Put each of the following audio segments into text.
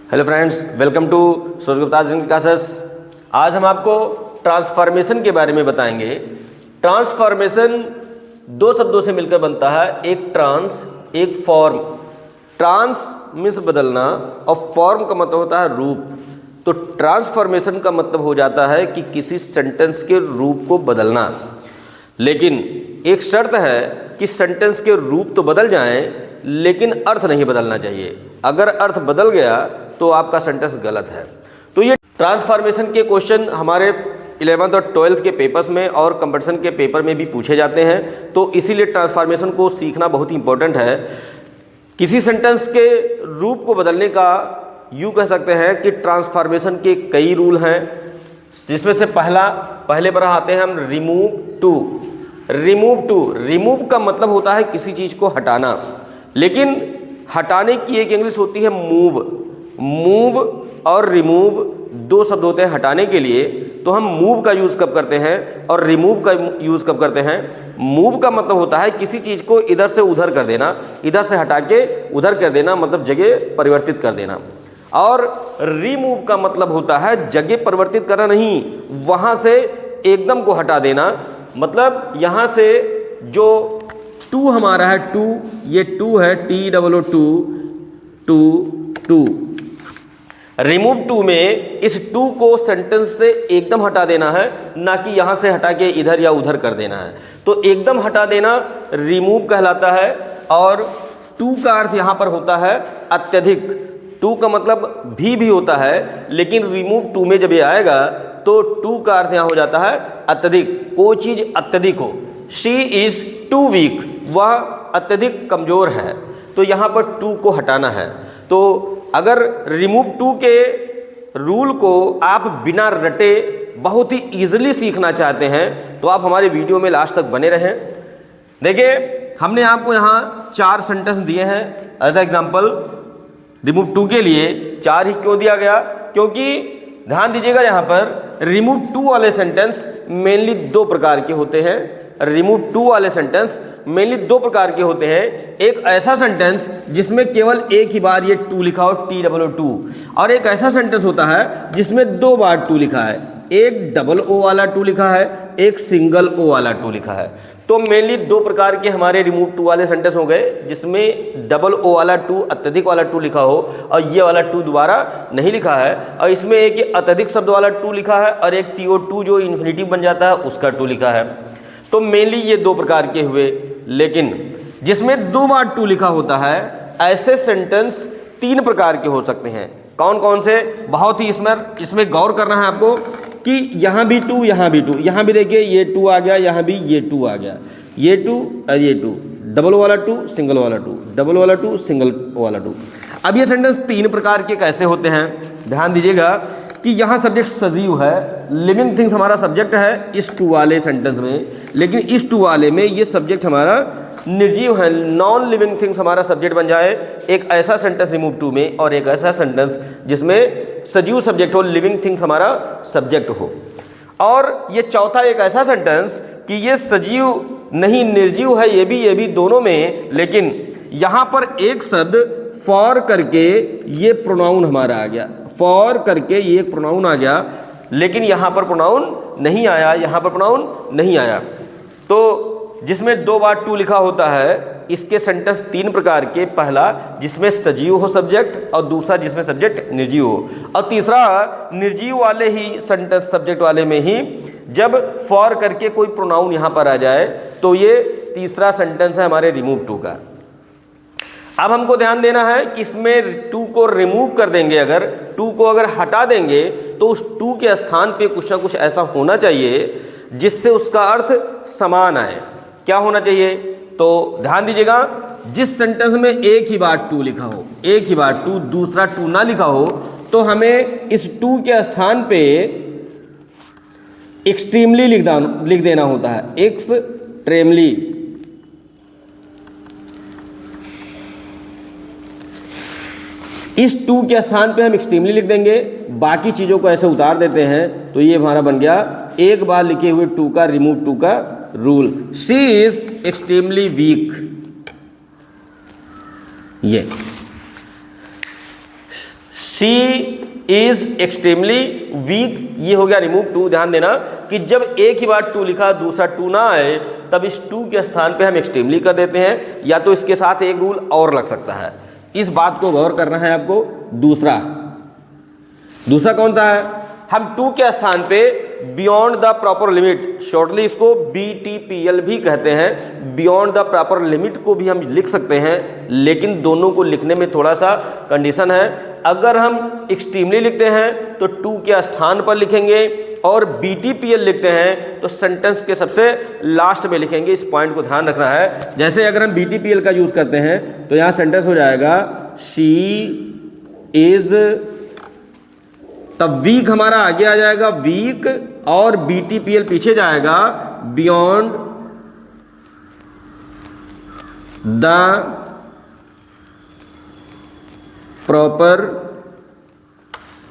Hello friends, welcome to Suraj Gupta classes. आज हम आपको ट्रांसफॉर्मेशन के बारे में बताएंगे। ट्रांसफॉर्मेशन दो शब्दों से मिलकर बनता है, एक ट्रांस, एक फॉर्म। ट्रांस मीन्स बदलना और फॉर्म का मतलब होता है रूप। तो ट्रांसफॉर्मेशन का मतलब हो जाता है कि किसी सेंटेंस के रूप को बदलना। लेकिन एक शर्त है कि सेंटेंस के रूप तो बदल जाएं, लेकिन अर्थ नहीं बदलना चाहिए। अगर अर्थ बदल गया तो आपका सेंटेंस गलत है। तो ये ट्रांसफॉर्मेशन के क्वेश्चन हमारे 11th और 12th के पेपर्स में और कंपटीशन के पेपर में भी पूछे जाते हैं। तो इसीलिए ट्रांसफॉर्मेशन को सीखना बहुत ही इंपॉर्टेंट है। किसी सेंटेंस के रूप को बदलने का यूँ कह सकते हैं कि ट्रांसफॉर्मेशन के कई रूल हैं, जिसमें से पहले पर आते हैं हम रिमूव टू। रिमूव का मतलब होता है किसी चीज़ को हटाना, लेकिन हटाने की एक इंग्लिश होती है मूव और रिमूव दो शब्द होते हैं हटाने के लिए। तो हम मूव का यूज़ कब करते हैं और रिमूव का यूज़ कब करते हैं? मूव का मतलब होता है किसी चीज़ को इधर से उधर कर देना, इधर से हटा के उधर कर देना, मतलब जगह परिवर्तित कर देना। और रिमूव का मतलब होता है जगह परिवर्तित करना नहीं, वहाँ से एकदम को हटा देना। मतलब यहाँ से जो टू हमारा है, ये टू है, टू। रिमूव टू में इस टू को सेंटेंस से एकदम हटा देना है, ना कि यहाँ से हटा के इधर या उधर कर देना है। तो एकदम हटा देना रिमूव कहलाता है। और टू का अर्थ यहाँ पर होता है अत्यधिक। टू का मतलब भी होता है, लेकिन रिमूव टू में जब ये आएगा तो टू का अर्थ यहाँ हो जाता है अत्यधिक। कोई चीज़ अत्यधिक हो, शी इज़ टू वीक, वह अत्यधिक कमज़ोर है। तो यहाँ पर टू को हटाना है। तो अगर रिमूव टू के रूल को आप बिना रटे बहुत ही ईजिली सीखना चाहते हैं तो आप हमारे वीडियो में लास्ट तक बने रहें। देखिए, हमने आपको यहाँ 4 सेंटेंस दिए हैं एज एग्जाम्पल। रिमूव टू के लिए 4 ही क्यों दिया गया? क्योंकि ध्यान दीजिएगा, यहाँ पर रिमूव टू वाले सेंटेंस मेनली 2 प्रकार के होते हैं। रिमूव टू वाले सेंटेंस मेनली 2 प्रकार के होते हैं। एक ऐसा सेंटेंस जिसमें केवल एक ही बार ये टू लिखा हो, TOO, और एक ऐसा सेंटेंस होता है जिसमें 2 बार टू लिखा है। एक डबल ओ वाला टू लिखा है, एक सिंगल ओ वाला टू लिखा है। तो मेनली 2 प्रकार के हमारे रिमूव टू वाले सेंटेंस हो गए, जिसमें डबल ओ वाला टू, अत्यधिक वाला टू लिखा हो और ये वाला टू दोबारा नहीं लिखा है। और इसमें एक अत्यधिक शब्द वाला टू लिखा है और एक TO2 जो इन्फिनिटिव बन जाता है उसका टू लिखा है। तो मेनली ये 2 प्रकार के हुए। लेकिन जिसमें 2 बार टू लिखा होता है, ऐसे सेंटेंस 3 प्रकार के हो सकते हैं। कौन कौन से? बहुत ही इसमें गौर करना है आपको कि यहाँ भी टू, यहाँ भी टू, यहाँ भी देखिए ये टू आ गया, यहाँ भी ये टू आ गया, ये टू और ये टू, डबल वाला टू, सिंगल वाला टू, डबल वाला टू, सिंगल वाला टू। अब ये सेंटेंस 3 प्रकार के कैसे होते हैं? ध्यान दीजिएगा कि यहाँ सब्जेक्ट सजीव है, लिविंग थिंग्स हमारा सब्जेक्ट है इस टू वाले सेंटेंस में, लेकिन इस टू वाले में ये सब्जेक्ट हमारा निर्जीव है, नॉन लिविंग थिंग्स हमारा सब्जेक्ट बन जाए। एक ऐसा सेंटेंस रिमूव टू में और एक ऐसा सेंटेंस जिसमें सजीव सब्जेक्ट हो, लिविंग थिंग्स हमारा सब्जेक्ट हो। और ये चौथा एक ऐसा सेंटेंस कि ये सजीव नहीं निर्जीव है, ये भी दोनों में, लेकिन यहाँ पर एक शब्द फॉर करके ये प्रोनाउन हमारा आ गया, फॉर करके ये एक प्रोनाउन आ गया, लेकिन यहाँ पर प्रोनाउन नहीं आया, यहाँ पर प्रोनाउन नहीं आया। तो जिसमें 2 बार टू लिखा होता है, इसके सेंटेंस 3 प्रकार के। पहला जिसमें सजीव हो सब्जेक्ट, और दूसरा जिसमें सब्जेक्ट निर्जीव हो, और तीसरा निर्जीव वाले ही सेंटेंस सब्जेक्ट वाले में ही जब फॉर करके कोई प्रोनाउन यहाँ पर आ जाए, तो ये तीसरा सेंटेंस है हमारे रिमूव टू का। अब हमको ध्यान देना है कि इसमें टू को रिमूव कर देंगे, अगर टू को अगर हटा देंगे तो उस टू के स्थान पे कुछ ना कुछ ऐसा होना चाहिए जिससे उसका अर्थ समान आए। क्या होना चाहिए? तो ध्यान दीजिएगा, जिस सेंटेंस में एक ही बार टू लिखा हो, एक ही बार टू, दूसरा टू ना लिखा हो, तो हमें इस टू के स्थान पे एक्सट्रीमली लिख देना होता है, एक्सट्रीमली। इस टू के स्थान पे हम एक्सट्रीमली लिख देंगे, बाकी चीज़ों को ऐसे उतार देते हैं। तो ये हमारा बन गया एक बार लिखे हुए टू का, रिमूव टू का rule. She is extremely weak, ये शी इज एक्सट्रीमली वीक, ये हो गया रिमूव टू। ध्यान देना कि जब एक ही बार टू लिखा दूसरा टू ना आए तब इस टू के स्थान पे हम एक्सट्रीमली कर देते हैं, या तो इसके साथ एक रूल और लग सकता है। इस बात को गौर करना है आपको। दूसरा कौन सा है, हम टू के स्थान पे beyond the proper limit, shortly इसको BTPL भी कहते हैं, बियॉन्ड द प्रॉपर लिमिट को भी हम लिख सकते हैं, लेकिन दोनों को लिखने में थोड़ा सा कंडीशन है। अगर हम एक्सट्रीमली लिखते हैं तो टू के स्थान पर लिखेंगे, और BTPL लिखते हैं तो सेंटेंस के सबसे लास्ट में लिखेंगे। इस पॉइंट को ध्यान रखना है। जैसे अगर हम BTPL का यूज़ करते हैं तो यहाँ सेंटेंस हो जाएगा शी इज, तब वीक हमारा आगे आ जाएगा वीक, और BTPL पीछे जाएगा बियॉन्ड द प्रॉपर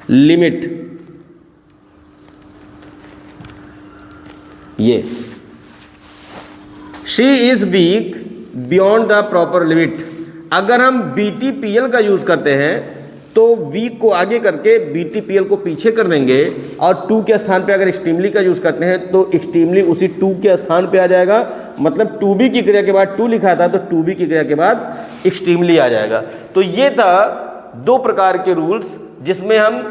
लिमिट। ये she is weak beyond the proper limit. अगर हम BTPL का यूज करते हैं तो वीक को आगे करके BTPL को पीछे कर देंगे, और टू के स्थान पे अगर एक्सट्रीमली का यूज़ करते हैं तो एक्सट्रीमली उसी टू के स्थान पे आ जाएगा। मतलब टू बी की क्रिया के बाद टू लिखा था तो टू बी की क्रिया के बाद एक्सट्रीमली आ जाएगा। तो ये था दो प्रकार के रूल्स जिसमें हम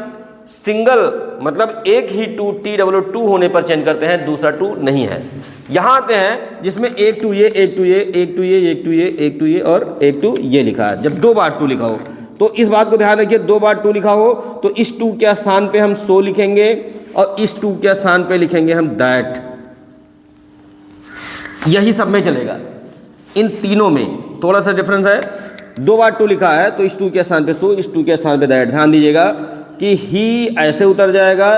सिंगल मतलब एक ही टू TW2 होने पर चेंज करते हैं, दूसरा टू नहीं है। यहाँ आते हैं जिसमें एक टू ये, एक टू ये, एक टू ये, एक टू ये, एक टू ये और एक टू ये लिखा है। जब दो बार टू लिखा हो तो इस बात को ध्यान रखिए, दो बार टू लिखा हो तो इस टू के स्थान पे हम सो लिखेंगे और इस टू के स्थान पे लिखेंगे हम दैट। यही सब में चलेगा। इन तीनों में थोड़ा सा डिफरेंस है। दो बार टू लिखा है तो इस टू के स्थान पे सो, इस टू के स्थान पे दैट। ध्यान दीजिएगा कि ही ऐसे उतर जाएगा,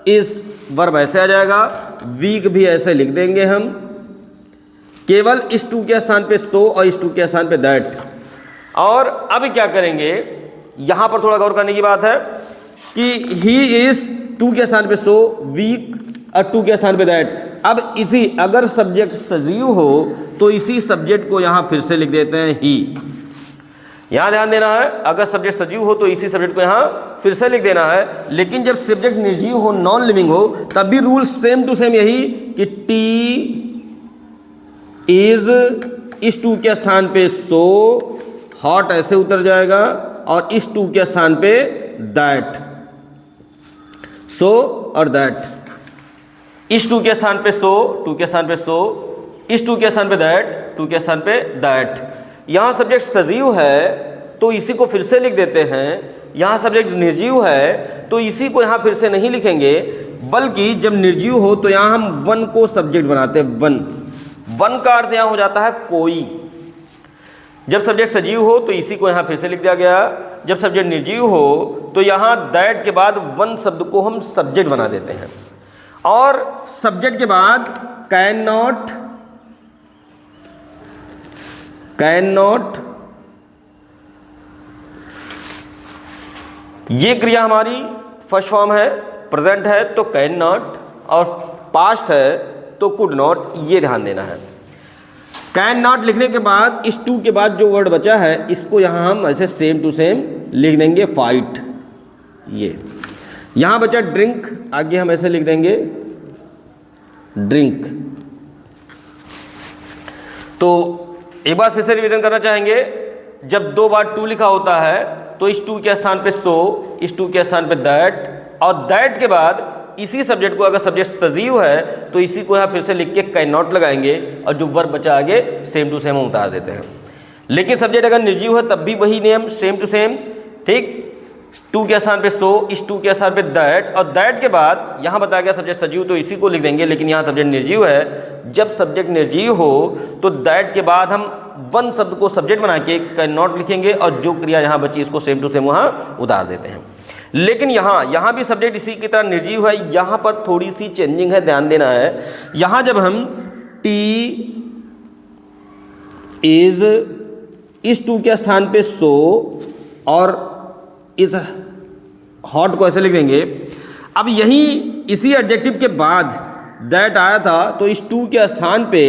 इस वर्ब ऐसे आ जाएगा, वीक भी ऐसे लिख देंगे हम, केवल इस टू के स्थान पे सो और इस टू के स्थान पे दैट। और अब क्या करेंगे, यहां पर थोड़ा गौर करने की बात है कि ही इज टू के स्थान पे सो, वीक और टू के स्थान पे दैट। अब इसी अगर सब्जेक्ट सजीव हो तो इसी सब्जेक्ट को यहां फिर से लिख देते हैं ही। यहां ध्यान देना है, अगर सब्जेक्ट सजीव हो तो इसी सब्जेक्ट को यहां फिर से लिख देना है। लेकिन जब सब्जेक्ट निर्जीव हो, नॉन लिविंग हो, तब भी रूल सेम टू सेम यही कि टी इज इस टू के स्थान पे सो, हॉट ऐसे उतर जाएगा और इस टू के स्थान पे दैट, सो और दैट। इस टू के स्थान पे सो, टू के स्थान पे सो, इस टू के स्थान पे दैट, टू के स्थान पे दैट। यहां सब्जेक्ट सजीव है तो इसी को फिर से लिख देते हैं, यहां सब्जेक्ट निर्जीव है तो इसी को यहां फिर से नहीं लिखेंगे, बल्कि जब निर्जीव हो तो यहां हम वन को सब्जेक्ट बनाते हैं। वन, वन का अर्थ यहां हो जाता है कोई। जब सब्जेक्ट सजीव हो तो इसी को यहाँ फिर से लिख दिया गया, जब सब्जेक्ट निर्जीव हो तो यहाँ दैट के बाद वन शब्द को हम सब्जेक्ट बना देते हैं, और सब्जेक्ट के बाद कैन नॉट, कैन नॉट, ये क्रिया हमारी फर्स्ट फॉर्म है, प्रेजेंट है तो कैन नॉट, और पास्ट है तो कुड नॉट। ये ध्यान देना है। कैन नॉट लिखने के बाद इस टू के बाद जो वर्ड बचा है इसको यहाँ हम ऐसे सेम टू सेम लिख देंगे फाइट। ये यहाँ बचा ड्रिंक, आगे हम ऐसे लिख देंगे ड्रिंक। तो एक बार फिर से रिवीजन करना चाहेंगे, जब दो बार टू लिखा होता है तो इस टू के स्थान पे सो, इस टू के स्थान पे दैट, और दैट के बाद इसी सब्जेक्ट को अगर सब्जेक्ट सजीव है तो इसी को यहाँ फिर से लिख के कैन नॉट लगाएंगे और जो वर्ब बचा आगे सेम टू सेम हम उतार देते हैं। लेकिन सब्जेक्ट अगर निर्जीव है तब भी वही नियम सेम टू सेम, ठीक। टू के स्थान पे सो, इस टू के स्थान पे दैट, और दैट के बाद यहाँ बताया गया सब्जेक्ट सजीव तो इसी को लिख देंगे, लेकिन यहाँ सब्जेक्ट निर्जीव है। जब सब्जेक्ट निर्जीव हो तो दैट के बाद हम वन शब्द को सब्जेक्ट बना के कैन नॉट लिखेंगे और जो क्रिया यहाँ बची इसको सेम टू सेम वहाँ उतार देते हैं। लेकिन यहाँ भी सब्जेक्ट इसी की तरह निर्जीव है, यहाँ पर थोड़ी सी चेंजिंग है, ध्यान देना है। यहाँ जब हम टी इज इस टू के स्थान पे सो और इस हॉट को ऐसे लिख देंगे, अब यही इसी एडजेक्टिव के बाद दैट आया था तो इस टू के स्थान पे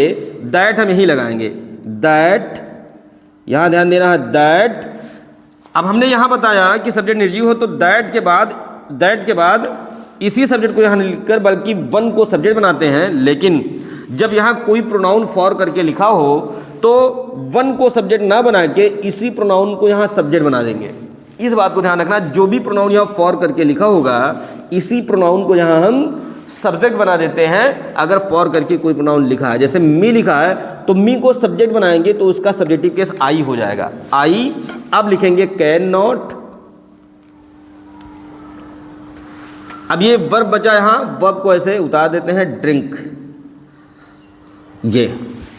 दैट हम यहीं लगाएंगे। दैट, यहाँ ध्यान देना है, दैट अब हमने यहाँ बताया कि सब्जेक्ट निर्जीव हो तो दैट के बाद इसी सब्जेक्ट को यहाँ लिखकर बल्कि वन को सब्जेक्ट बनाते हैं, लेकिन जब यहाँ कोई प्रोनाउन फॉर करके लिखा हो तो वन को सब्जेक्ट ना बना के इसी प्रोनाउन को यहाँ सब्जेक्ट बना देंगे। इस बात को ध्यान रखना, जो भी प्रोनाउन यहाँ फॉर करके लिखा होगा इसी प्रोनाउन को यहाँ हम सब्जेक्ट बना देते हैं। अगर फॉर करके कोई प्रोनाउन लिखा है, जैसे मी लिखा है तो मी को सब्जेक्ट बनाएंगे तो उसका सब्जेक्टिव केस आई हो जाएगा, आई। अब लिखेंगे कैन नॉट। अब ये वर्ब बचा, यहां वर्ब को ऐसे उतार देते हैं ड्रिंक।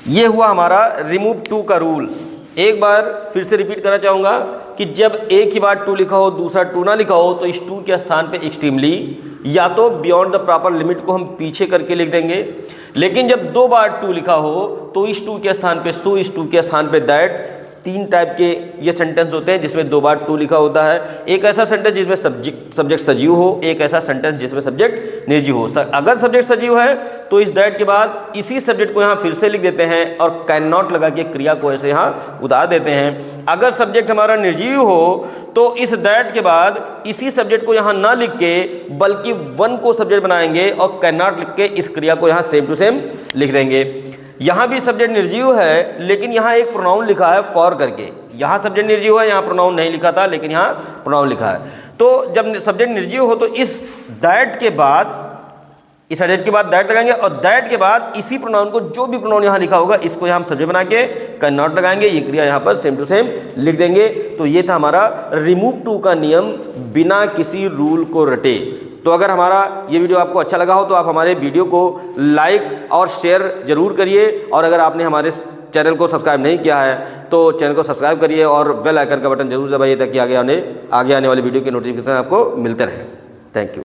ये हुआ हमारा रिमूव टू का रूल। एक बार फिर से रिपीट करना चाहूँगा कि जब एक ही बार टू लिखा हो दूसरा टू ना लिखा हो तो इस टू के स्थान पे एक्सट्रीमली या तो बियॉन्ड द प्रॉपर लिमिट को हम पीछे करके लिख देंगे, लेकिन जब दो बार टू लिखा हो तो इस टू के स्थान पे सो, इस टू के स्थान पे दैट। तीन टाइप के ये सेंटेंस होते हैं जिसमें दो बार टू लिखा होता है। एक ऐसा सेंटेंस जिसमें सब्जेक्ट सजीव हो, एक ऐसा सेंटेंस जिसमें सब्जेक्ट निर्जीव हो। अगर सब्जेक्ट सजीव है तो इस दैट के बाद इसी सब्जेक्ट को यहाँ फिर से लिख देते हैं और कैन नॉट लगा के क्रिया को ऐसे यहाँ उतार देते हैं। अगर सब्जेक्ट हमारा निर्जीव हो तो इस दैट के बाद इसी सब्जेक्ट को यहाँ ना लिख के बल्कि वन को सब्जेक्ट बनाएंगे और कैन नॉट लिख के इस क्रिया को यहाँ सेम टू सेम लिख देंगे। यहाँ भी सब्जेक्ट निर्जीव है लेकिन यहाँ एक प्रोनाउन लिखा है फॉर करके। यहाँ सब्जेक्ट निर्जीव है, यहाँ प्रोनाउन नहीं लिखा था लेकिन यहाँ प्रोनाउन लिखा है। तो जब सब्जेक्ट निर्जीव हो तो इस दैट के बाद, इस सब्जेक्ट के बाद दैट लगाएंगे और दैट के बाद इसी प्रोनाउन को, जो भी प्रोनाउन यहाँ लिखा होगा इसको यहाँ हम सब्जेक्ट बना के कैन नॉट लगाएंगे, ये क्रिया यहाँ पर सेम टू सेम लिख देंगे। तो ये था हमारा रिमूव टू का नियम बिना किसी रूल को रटे। तो अगर हमारा ये वीडियो आपको अच्छा लगा हो तो आप हमारे वीडियो को लाइक और शेयर जरूर करिए, और अगर आपने हमारे चैनल को सब्सक्राइब नहीं किया है तो चैनल को सब्सक्राइब करिए और बेल आइकन का बटन जरूर दबाइए ताकि आगे आने वाली वीडियो के नोटिफिकेशन आपको मिलते रहें। Thank you.